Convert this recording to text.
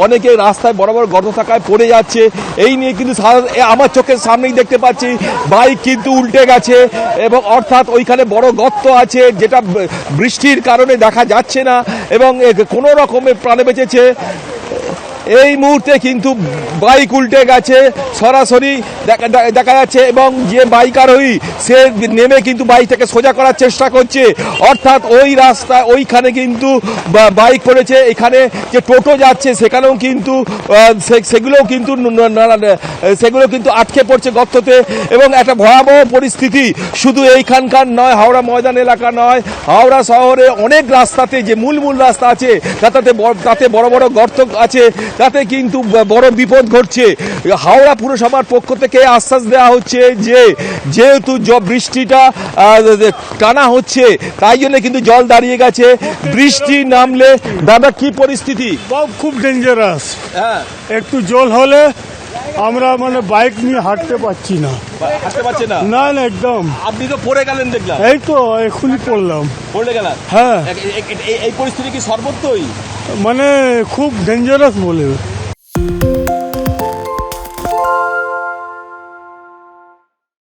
অনেকে রাস্তায় বড় বড় গর্ত থাকায় পড়ে যাচ্ছে। এই নিয়ে কিন্তু আমার চোখের সামনেই দেখতে পাচ্ছি বাইক কিন্তু উল্টে গেছে এবং অর্থাৎ ওইখানে বড় গর্ত আছে যেটা বৃষ্টির কারণে দেখা যাচ্ছে না এবং কোনো রকমে প্রাণে বেঁচেছে। এই মুহূর্তে কিন্তু বাইক উল্টে গেছে সরাসরি দেখা যাচ্ছে এবং যে বাইকারোহী সে নেমে কিন্তু বাইকটাকে সোজা করার চেষ্টা করছে। অর্থাৎ ওই রাস্তায় ওইখানে কিন্তু বাইক পড়েছে, এখানে যে টোটো যাচ্ছে সেখানেও কিন্তু সেগুলো কিন্তু আটকে পড়ছে গর্ততে এবং একটা ভয়াবহ পরিস্থিতি। শুধু এইখানকার নয়, হাওড়া ময়দান এলাকা নয়, হাওড়া শহরে অনেক রাস্তাতে যে মূল রাস্তা আছে তাতে বড় বড় গর্ত আছে, তাতে কিন্তু বড় বিপদ ঘটছে। হাওড়া পুরসভার পক্ষ থেকে আশ্বাস দেওয়া হচ্ছে যে যেহেতু বৃষ্টিটা টানা হচ্ছে তাই জন্য কিন্তু জল দাঁড়িয়ে গেছে। বৃষ্টি নামলে দাদা কি পরিস্থিতি? খুব ডেঞ্জারাস। হ্যাঁ, একটু জল হলে আমরা বাইক নিয়ে হাঁটতে পারছি না। হাঁটতে পারছে না? না না, একদম। আপনি তো পড়ে গেলেন দেখলাম। এই তো এখনই পড়লাম। পড়ে গেলেন? হ্যাঁ। এই পরিস্থিতি কি সর্বত্রই খুব ডেঞ্জারাস বলে